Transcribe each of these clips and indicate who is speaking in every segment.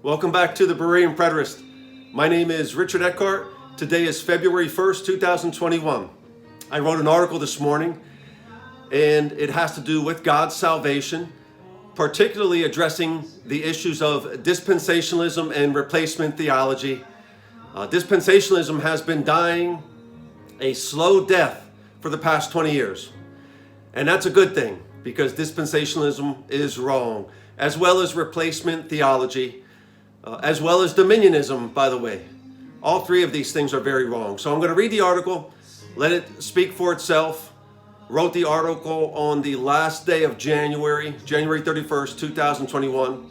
Speaker 1: Welcome back to the Berean Preterist. My name is Richard Eckhart. Today is February 1st, 2021. I wrote an article this morning, and it has to do with God's salvation, particularly addressing the issues of dispensationalism and replacement theology. Dispensationalism has been dying a slow death for the past 20 years. And that's a good thing, because dispensationalism is wrong, as well as replacement theology, as well as dominionism, by the way. All three of these things are very wrong. So I'm going to read the article, let it speak for itself. Wrote the article on the last day of January 31st, 2021.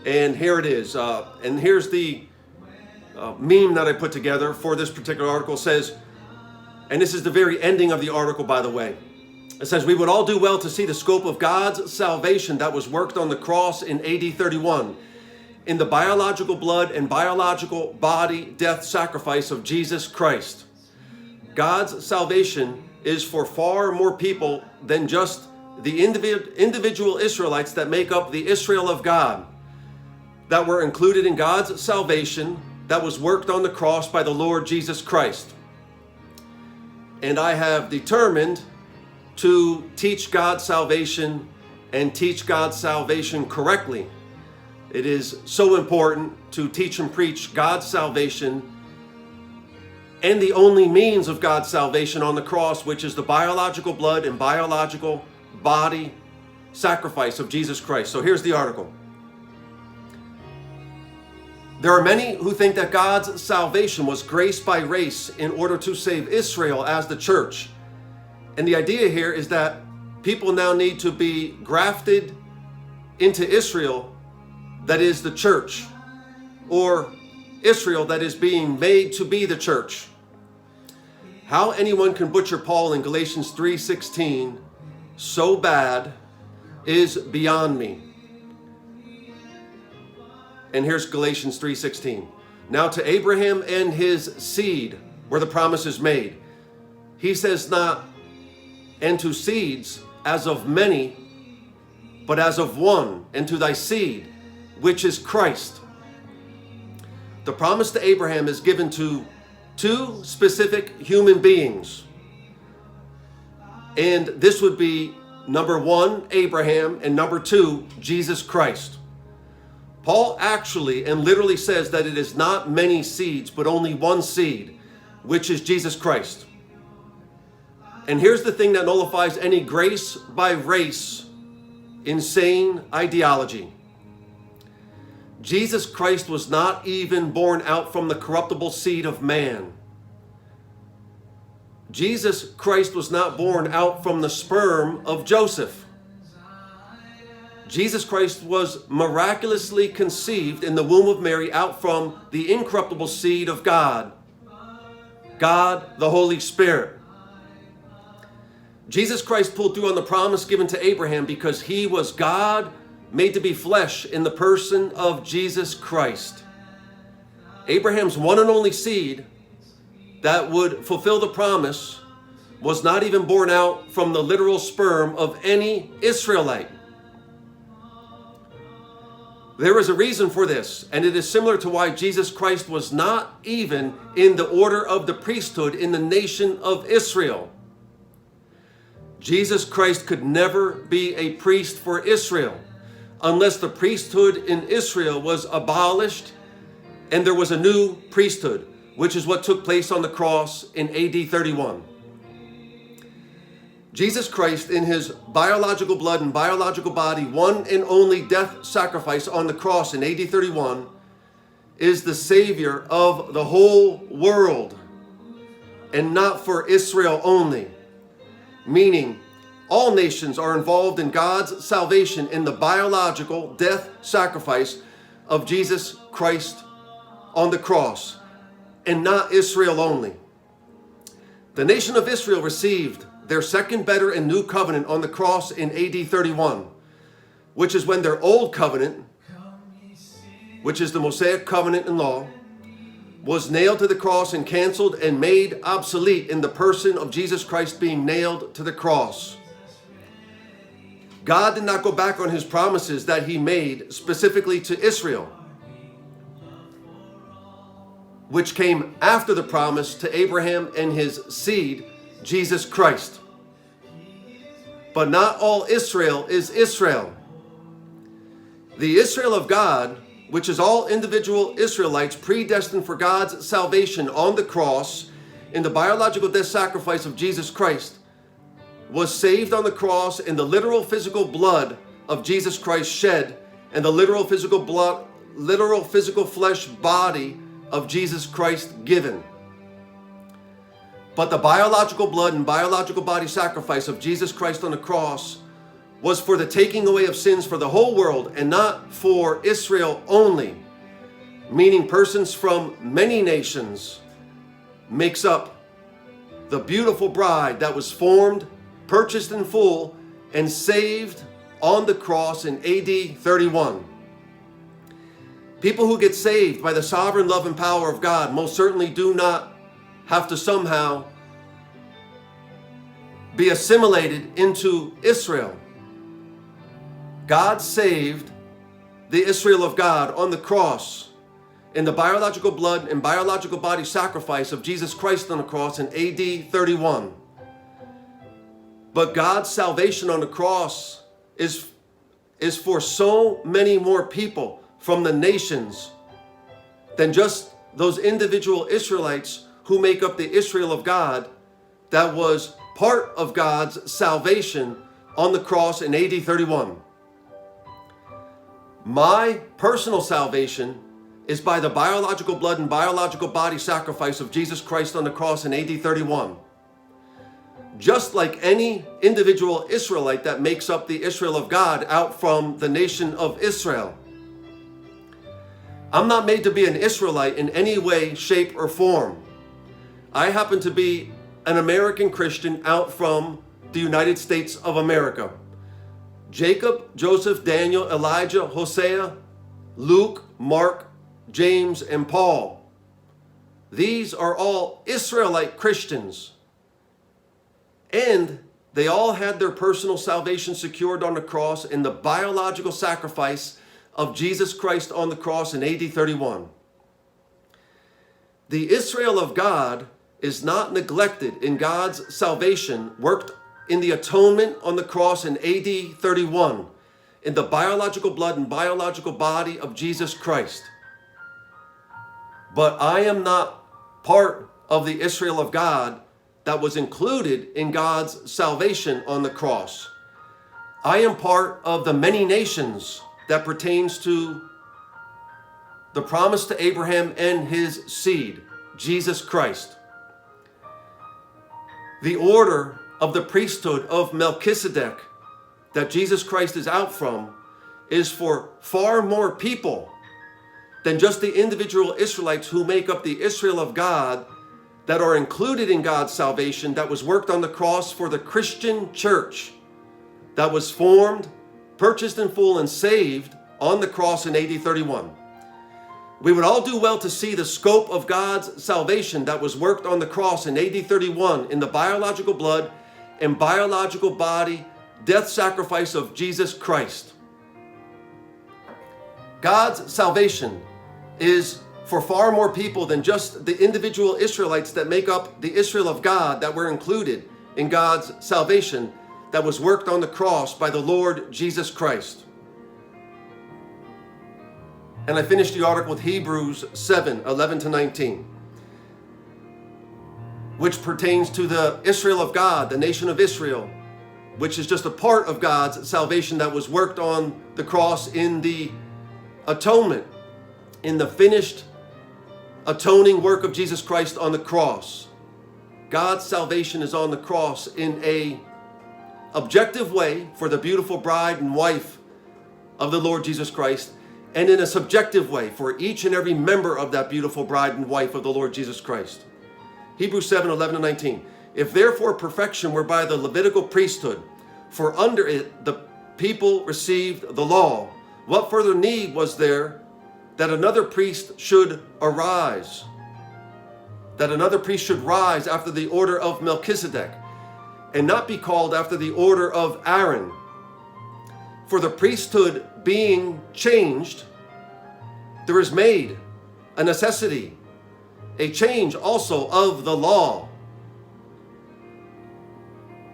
Speaker 1: And here it is. And here's the meme that I put together for this particular article. It says, and this is the very ending of the article, by the way. It says, we would all do well to see the scope of God's salvation that was worked on the cross in AD 31 in the biological blood and biological body death sacrifice of Jesus Christ. God's salvation is for far more people than just the individual Israelites that make up the Israel of God, that were included in God's salvation that was worked on the cross by the Lord Jesus Christ. And I have determined to teach God's salvation and teach God's salvation correctly. It is so important to teach and preach God's salvation and the only means of God's salvation on the cross, which is the biological blood and biological body sacrifice of Jesus Christ. So here's the article. There are many who think that God's salvation was grace by race in order to save Israel as the church. And the idea here is that people now need to be grafted into Israel, that is the church, or Israel that is being made to be the church. How anyone can butcher Paul in Galatians 3:16 so bad is beyond me. And here's Galatians 3:16. Now to Abraham and his seed where the promise is made. He says not, and to seeds as of many, but as of one, and to thy seed, which is Christ. The promise to Abraham is given to two specific human beings. And this would be number one, Abraham, and number two, Jesus Christ. Paul actually and literally says that it is not many seeds, but only one seed, which is Jesus Christ. And here's the thing that nullifies any grace by race insane ideology. Jesus Christ was not even born out from the corruptible seed of man. Jesus Christ was not born out from the sperm of Joseph. Jesus Christ was miraculously conceived in the womb of Mary out from the incorruptible seed of God, God the Holy Spirit. Jesus Christ pulled through on the promise given to Abraham because he was God made to be flesh in the person of Jesus Christ. Abraham's one and only seed that would fulfill the promise was not even born out from the literal sperm of any Israelite. There is a reason for this, and it is similar to why Jesus Christ was not even in the order of the priesthood in the nation of Israel. Jesus Christ could never be a priest for Israel unless the priesthood in Israel was abolished and there was a new priesthood, which is what took place on the cross in AD 31. Jesus Christ, in his biological blood and biological body, one and only death sacrifice on the cross in AD 31, is the Savior of the whole world, and not for Israel only. Meaning, all nations are involved in God's salvation in the biological death sacrifice of Jesus Christ on the cross, and not Israel only. The nation of Israel received their second, better, and new covenant on the cross in AD 31, which is when their old covenant, which is the Mosaic covenant and law, was nailed to the cross and canceled and made obsolete in the person of Jesus Christ being nailed to the cross. God did not go back on his promises that he made specifically to Israel. which came after the promise to Abraham and his seed, Jesus Christ. But not all Israel is Israel. The Israel of God, which is all individual Israelites predestined for God's salvation on the cross in the biological death sacrifice of Jesus Christ, was saved on the cross in the literal physical blood of Jesus Christ shed and the literal physical flesh body of Jesus Christ given. But the biological blood and biological body sacrifice of Jesus Christ on the cross was for the taking away of sins for the whole world and not for Israel only, meaning persons from many nations makes up the beautiful bride that was formed, purchased in full, and saved on the cross in AD 31. People who get saved by the sovereign love and power of God most certainly do not have to somehow be assimilated into Israel. God saved the Israel of God on the cross in the biological blood and biological body sacrifice of Jesus Christ on the cross in AD 31. But God's salvation on the cross is for so many more people from the nations than just those individual Israelites who make up the Israel of God that was part of God's salvation on the cross in AD 31. My personal salvation is by the biological blood and biological body sacrifice of Jesus Christ on the cross in AD 31. Just like any individual Israelite that makes up the Israel of God out from the nation of Israel. I'm not made to be an Israelite in any way, shape, or form. I happen to be an American Christian out from the United States of America. Jacob, Joseph, Daniel, Elijah, Hosea, Luke, Mark, James, and Paul. These are all Israelite Christians. And they all had their personal salvation secured on the cross in the biological sacrifice of Jesus Christ on the cross in AD 31. The Israel of God is not neglected in God's salvation worked in the atonement on the cross in AD 31 in the biological blood and biological body of Jesus Christ. But I am not part of the Israel of God that was included in God's salvation on the cross. I am part of the many nations that pertains to the promise to Abraham and his seed, Jesus Christ. The order of the priesthood of Melchizedek that Jesus Christ is out from is for far more people than just the individual Israelites who make up the Israel of God that are included in God's salvation that was worked on the cross for the Christian church that was formed, purchased in full, and saved on the cross in AD 31. We would all do well to see the scope of God's salvation that was worked on the cross in AD 31 in the biological blood and biological body death sacrifice of Jesus Christ. God's salvation is for far more people than just the individual Israelites that make up the Israel of God that were included in God's salvation that was worked on the cross by the Lord Jesus Christ. And I finished the article with Hebrews 7:11-19, which pertains to the Israel of God, the nation of Israel, which is just a part of God's salvation that was worked on the cross in the atonement, in the finished atoning work of Jesus Christ on the cross. God's salvation is on the cross in a objective way for the beautiful bride and wife of the Lord Jesus Christ, and in a subjective way for each and every member of that beautiful bride and wife of the Lord Jesus Christ. Hebrews 7:11-19. If therefore perfection were by the Levitical priesthood, for under it the people received the law, what further need was there that another priest should arise? That another priest should rise after the order of Melchizedek, and not be called after the order of Aaron. For the priesthood being changed, there is made a necessity a change also of the law.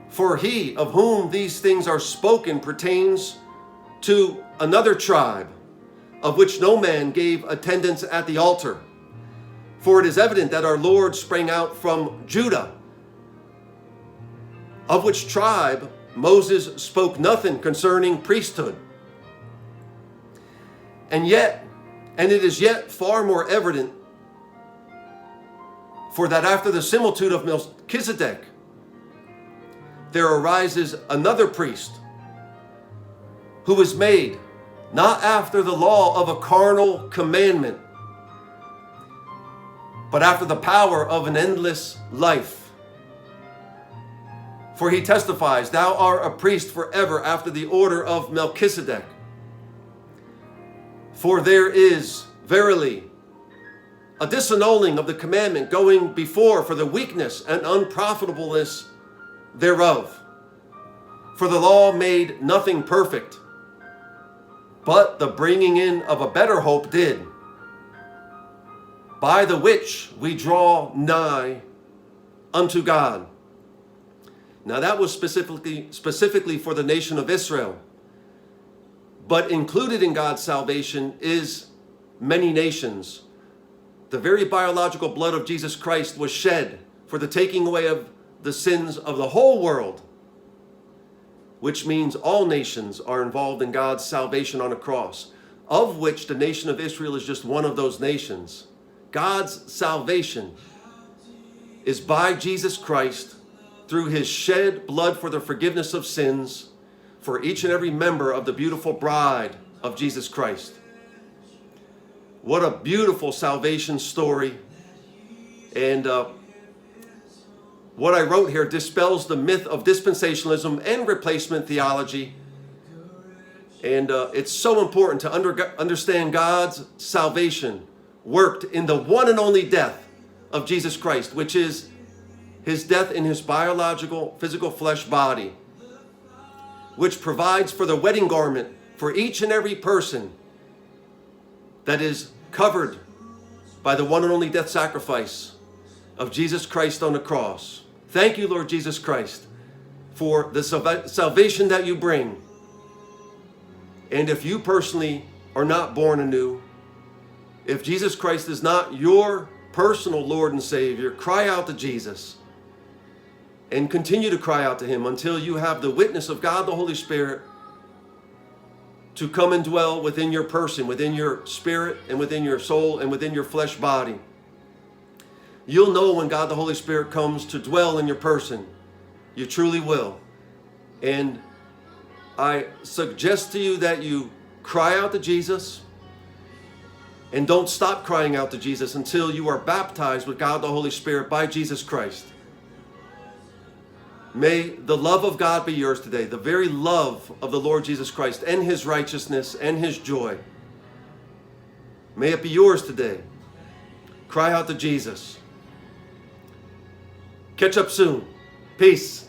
Speaker 1: For he of whom these things are spoken pertains to another tribe, of which no man gave attendance at the altar. For it is evident that our Lord sprang out from Judah, of which tribe Moses spoke nothing concerning priesthood. And it is yet far more evident, for that after the similitude of Melchizedek, there arises another priest, who is made not after the law of a carnal commandment, but after the power of an endless life. For he testifies, thou art a priest forever after the order of Melchizedek. For there is verily a disannulling of the commandment going before for the weakness and unprofitableness thereof. For the law made nothing perfect, but the bringing in of a better hope did, by the which we draw nigh unto God. Now that was specifically for the nation of Israel. But included in God's salvation is many nations. The very biological blood of Jesus Christ was shed for the taking away of the sins of the whole world, which means all nations are involved in God's salvation on a cross, of which the nation of Israel is just one of those nations. God's salvation is by Jesus Christ through his shed blood for the forgiveness of sins for each and every member of the beautiful bride of Jesus Christ. What a beautiful salvation story. And what I wrote here dispels the myth of dispensationalism and replacement theology. And it's so important to understand God's salvation worked in the one and only death of Jesus Christ, which is his death in his biological, physical flesh body, which provides for the wedding garment for each and every person that is covered by the one and only death sacrifice of Jesus Christ on the cross. Thank you, Lord Jesus Christ, for the salvation that you bring. And if you personally are not born anew, if Jesus Christ is not your personal Lord and Savior, cry out to Jesus and continue to cry out to him until you have the witness of God the Holy Spirit to come and dwell within your person, within your spirit, and within your soul, and within your flesh body. You'll know when God the Holy Spirit comes to dwell in your person. You truly will. And I suggest to you that you cry out to Jesus, and don't stop crying out to Jesus until you are baptized with God the Holy Spirit by Jesus Christ. May the love of God be yours today, the very love of the Lord Jesus Christ and his righteousness and his joy. May it be yours today. Cry out to Jesus. Catch up soon. Peace.